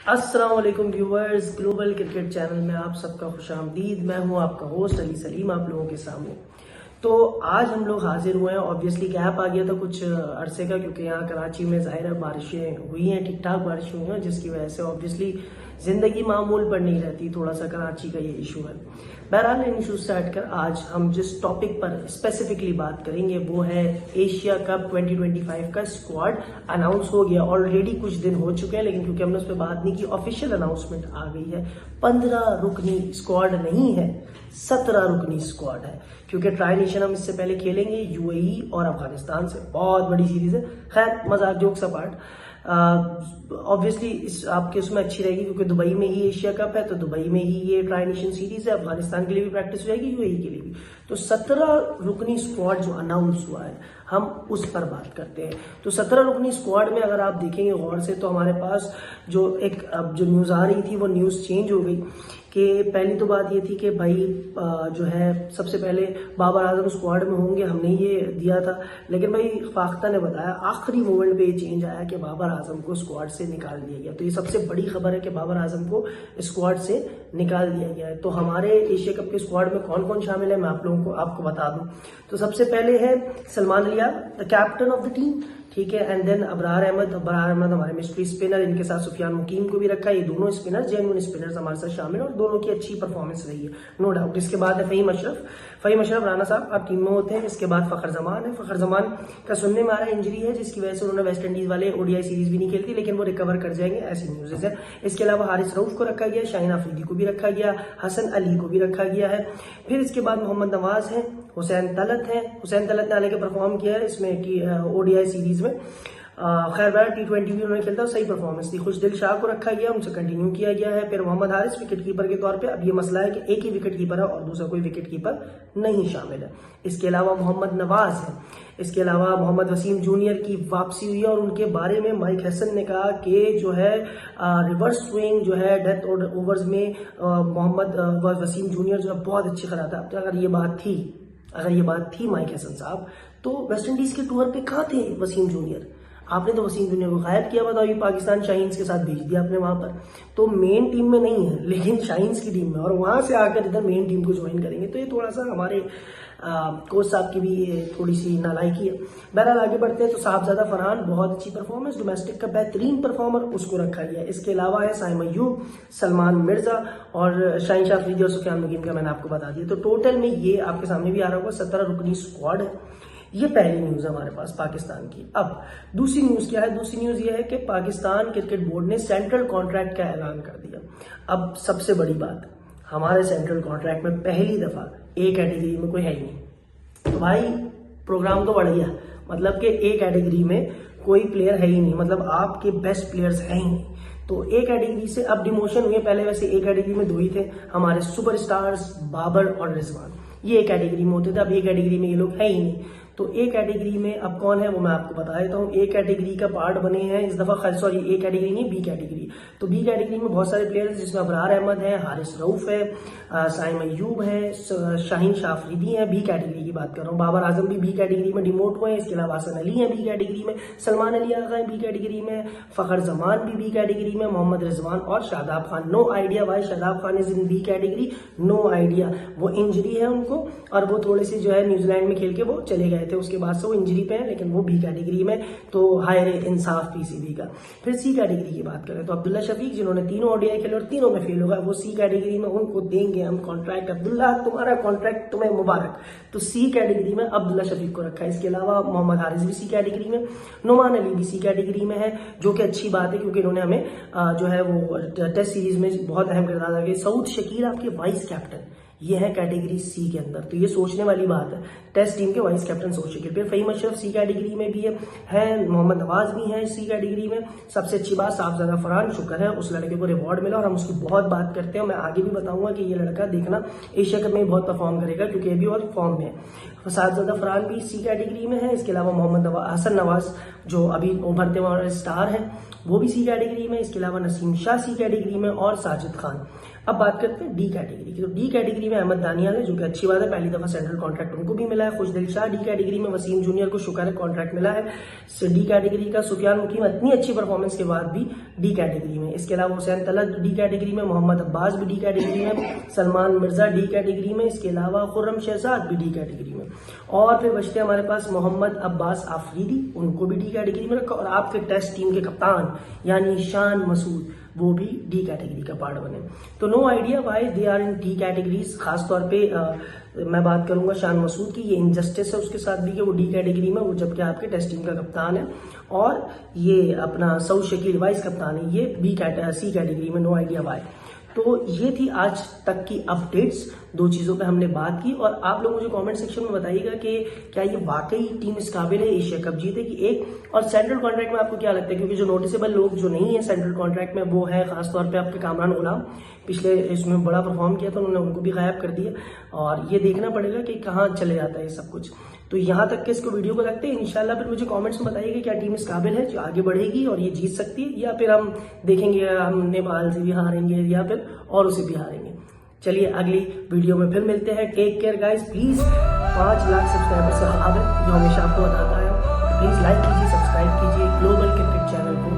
अस्सलाम वालेकुम viewers, global Cricket channel में आप सबका खुशामदीद। मैं हूं आपका होस्ट अली सलीम आप लोगों के सामने। तो आज हम लोग हाजिर हुए हैं। ऑब्वियसली गैप आ गया था कुछ अरसे का, क्योंकि यहाँ कराची में ज़ाहिर है बारिशें हुई हैं, ठीक ठाक बारिश हुई हैं, जिसकी वजह से ऑब्वियसली ज़िंदगी मामूल पर नहीं रहती। थोड़ा सा कराची का ये इशू है। बहरहाल इन इशू स्टार्ट कर आज हम जिस टॉपिक पर स्पेसिफिकली बात करेंगे वो है एशिया कप 2025 का स्क्वाड अनाउंस हो गया। ऑलरेडी कुछ दिन हो चुके हैं, लेकिन क्योंकि हमने उस पर बात नहीं की, ऑफिशियल अनाउंसमेंट आ गई है। 15 रुकनी स्क्वाड नहीं है, 17 रुकनी स्क्वाड है, क्योंकि ट्राई नेशन हम इससे पहले खेलेंगे यूएई और अफगानिस्तान से। बहुत बड़ी सीरीज है। खैर, मजाक जोक्स अपार्ट, ऑब्वियसली इस आपके उसमें अच्छी रहेगी, क्योंकि दुबई में ही एशिया कप है, तो दुबई में ही ये ट्राई नेशन सीरीज है। अफगानिस्तान के लिए भी प्रैक्टिस हो जाएगी, यूएई के लिए भी। तो 17 रुकनी स्क्वाड जो अनाउंस हुआ है, हम उस पर बात करते हैं। तो 17 रुकनी स्क्वाड में अगर आप देखेंगे गौर से, तो हमारे पास जो एक अब जो न्यूज़ आ रही थी वो न्यूज़ चेंज हो गई। कि पहली तो बात ये थी कि भाई जो है सबसे पहले बाबर आजम स्क्वाड में होंगे, हमने ये दिया था। लेकिन भाई फाख्ता ने बताया आखिरी मोमेंट पे ये चेंज आया कि बाबर आजम को स्क्वाड से निकाल दिया गया। तो ये सबसे बड़ी खबर है कि बाबर आजम को स्क्वाड से निकाल दिया गया है। तो हमारे एशिया कप के स्क्वाड में कौन कौन शामिल है मैं आप लोगों को आपको बता दूं। तो सबसे पहले है Salman Aliya, the captain of the team, ठीक है। एंड देन अबरार अहमद हमारे मिस्ट्री स्पिनर, इनके साथ सुफियान मुकीम को भी रखा है। ये दोनों स्पिनर जेन्युइन स्पिनर्स हमारे साथ शामिल है और दोनों की अच्छी परफॉर्मेंस रही है, नो डाउट। इसके बाद है फहीम अशरफ राना साहब आप टीम में होते हैं। इसके बाद फखर जमान है। फखर जमान का सुनने में आ रहा है इंजरी है, जिसकी वजह से उन्होंने वेस्ट इंडीज वाले ओडीआई सीरीज भी नहीं खेलती, लेकिन वो रिकवर कर जाएंगे, ऐसी न्यूज़ है। इसके अलावा हारिस रऊफ को रखा गया, शाहीन अफरीदी को भी रखा गया, हसन अली को भी रखा गया है। फिर इसके बाद मोहम्मद नवाज है, हुसैन तलत है। हुसैन तलत ने हालांकि परफॉर्म किया है इसमें कि ओडीआई सीरीज में। खैर बार T20 भी उन्होंने खेलता, सही परफॉर्मेंस थी। खुशदिल शाह को रखा गया, उनसे कंटिन्यू किया गया है। फिर मोहम्मद हारिस विकेट कीपर के तौर पे। अब ये मसला है कि एक ही विकेट कीपर है और दूसरा कोई विकेट कीपर नहीं शामिल है। इसके अलावा मोहम्मद नवाज है। इसके अलावा मोहम्मद वसीम जूनियर की वापसी हुई है और उनके बारे में माइक हसन ने कहा कि जो है रिवर्स स्विंग जो है डेथ ओवर्स में मोहम्मद वसीम जूनियर जो है बहुत अच्छी खिलाता था। तो अगर ये बात थी माइक हसन साहब, तो वेस्ट इंडीज के टूर पे कहाँ थे वसीम जूनियर? आपने तो वसीम जूनियर को गायब किया, बताओ। ये पाकिस्तान शाहीन्स के साथ भेज दिया आपने वहां पर। तो मेन टीम में नहीं है, लेकिन शाहीन्स की टीम में, और वहां से आकर इधर मेन टीम को ज्वाइन करेंगे। तो ये थोड़ा सा हमारे कोच साहब की भी थोड़ी सी नालायकी है। बहरहाल आगे बढ़ते हैं। तो साहबजादा फरहान, बहुत अच्छी परफॉर्मेंस, डोमेस्टिक का बेहतरीन परफॉर्मर, उसको रखा गया। इसके अलावा है साइम अय्यूब, सलमान मिर्जा और शाहीन शाह अफरीदी और सुफियान मुकीम का मैंने आपको बता दिया। तो टोटल में ये आपके सामने भी आ रहा होगा 17 रुकनी स्क्वाड है। ये पहली न्यूज है हमारे पास पाकिस्तान की। अब दूसरी न्यूज क्या है? दूसरी न्यूज ये है कि पाकिस्तान क्रिकेट बोर्ड ने सेंट्रल कॉन्ट्रैक्ट का ऐलान कर दिया। अब सबसे बड़ी बात, हमारे सेंट्रल कॉन्ट्रैक्ट में पहली दफा ए कैटेगरी में कोई है ही नहीं। तो भाई प्रोग्राम तो बढ़ गया, मतलब कि ए कैटेगरी में कोई प्लेयर है ही नहीं, मतलब आपके बेस्ट प्लेयर्स हैं ही नहीं। तो ए कैटेगरी से अब डिमोशन हुई है। पहले वैसे ए कैटेगरी में दो ही थे, हमारे सुपरस्टार्स बाबर और रिजवान, ये एक कैटेगरी में होते थे। अब ए कैटेगरी में ये लोग है ही नहीं। तो ए कैटेगरी में अब कौन है वो मैं आपको बता देता हूँ। ए कैटेगरी का पार्ट बने हैं इस दफा, सॉरी ए कैटेगरी नहीं, बी कैटेगरी। तो बी कैटेगरी में बहुत सारे प्लेयर्स, जिसमें अबरार अहमद है, हारिस रऊफ है, साइम अय्यूब है, शाहीन शाह अफरीदी है। बी कैटेगरी की बात कर रहा हूँ। बाबर आजम भी बी कैटेगरी में डिमोट हुए हैं। इसके अलावा हसन अली है बी कैटेगरी में, सलमान अली आगा है बी कैटेगरी में, फखर जमान भी बी कैटेगरी में, मोहम्मद रिजवान और Shadab Khan. No idea why Shadab Khan is in B category, no idea. वो इंजरी है उनको, और वो थोड़े से जो है न्यूजीलैंड में खेल के वो चले गए थे, उसके बाद से वो इंजरी पे है, लेकिन वो बी कैटेगरी में। तो हायर इंसाफ पीसीबी का। फिर सी कैटेगरी की बात करें तो अब्दुल्ला शफीक, जिन्होंने तीनों ओडीआई खेले और तीनों में फेल होगा, वो सी कैटेगरी में, उनको देंगे हम कॉन्ट्रैक्ट। अब्दुल्ला तुम्हारा कॉन्ट्रैक्ट तुम्हें मुबारक। तो सी कैटेगरी में अब्दुल्ला शफीक को रखा है। इसके अलावा मोहम्मद हारिस भी सी कैटेगरी में, नुमान अली भी सी कैटेगरी में है, जो कि अच्छी बात है, क्योंकि इन्होंने हमें जो है वो टेस्ट सीरीज में बहुत अहम किरदार अदा किया। सऊद शकील आपके वाइस कैप्टन, ये है कैटेगरी सी के अंदर। तो ये सोचने वाली बात है, टेस्ट टीम के वाइस कैप्टन सोच शकील। फिर फहीम अशरफ सी कैटेगरी में भी है, मोहम्मद नवाज भी है सी कैटेगरी में। सबसे अच्छी बात साहबजादा फरहान, शुक्र है उस लड़के को रिवॉर्ड मिला और हम उसकी बहुत बात करते हैं। मैं आगे भी बताऊंगा कि ये लड़का देखना एशिया कप में बहुत परफॉर्म करेगा, क्योंकि ये भी बहुत फॉर्म में है। फसादज़दा फरहान भी सी कैटेगरी में है। इसके अलावा मोहम्मद हसन नवाज जो अभी उभरते हुए स्टार हैं वो भी सी कैटेगरी में। इसके अलावा नसीम शाह सी कैटेगरी में और साजिद खान। अब बात करते हैं डी कैटेगरी की। तो डी कैटेगरी में अहमद दानियाल है जो कि अच्छी बात है, पहली दफा सेंट्रल कॉन्ट्रैक्ट उनको भी मिला है। खुशदिल शाह डी कैटेगरी में, वसीम जूनियर को शुक्र है कॉन्ट्रैक्ट मिला है डी कैटेगरी का। सुफियान मुकीम इतनी अच्छी परफॉर्मेंस के बाद भी डी कैटेगरी में। इसके अलावा हुसैन तलत डी कैटेगरी में, मोहम्मद अब्बास भी डी कैटेगरी में, सलमान मिर्जा डी कैटेगरी में। इसके अलावा खुर्रम शहजाद भी डी कैटेगरी में। और फिर बचते हमारे पास मोहम्मद अब्बास आफरीदी, उनको भी डी कैटेगरी में रखा। और आपके टेस्ट टीम के कप्तान यानी शान मसूद वो भी डी कैटेगरी का पार्ट बने। तो no idea why they are in D categories. खासतौर पे मैं बात करूंगा शान मसूद की, ये इनजस्टिस है उसके साथ भी कि वो डी कैटेगरी में, वो जबकि आपके टेस्ट टीम का कप्तान है। और ये अपना सऊद शकील वाइस कप्तान है, ये सी कैटेगरी में। No idea why. तो ये थी आज तक की अपडेट्स, दो चीज़ों पे हमने बात की। और आप लोग मुझे कमेंट सेक्शन में बताइएगा कि क्या ये वाकई टीम इस काबिल है एशिया कप जीते कि एक। और सेंट्रल कॉन्ट्रैक्ट में आपको क्या लगता है, क्योंकि जो नोटिसेबल लोग जो नहीं है सेंट्रल कॉन्ट्रैक्ट में वो है खासतौर पे आपके कामरान गुलाम, पिछले इसमें बड़ा परफॉर्म किया तो उन्होंने उनको भी गायब कर दिया। और ये देखना पड़ेगा कि कहाँ चले जाता है ये सब कुछ। तो यहाँ तक के इसको वीडियो को रखते हैं। इंशाल्लाह फिर मुझे कमेंट्स में बताइएगा क्या टीम इस काबिल है जो आगे बढ़ेगी और ये जीत सकती है, या फिर हम देखेंगे हम नेपाल से भी हारेंगे या फिर और उसे भी हारेंगे। चलिए अगली वीडियो में फिर मिलते हैं। Take care guys. Please 5 lakh subscriber से आगे जो हमेशा आपको बताता है, प्लीज लाइक कीजिए, सब्सक्राइब कीजिए ग्लोबल क्रिकेट चैनल को।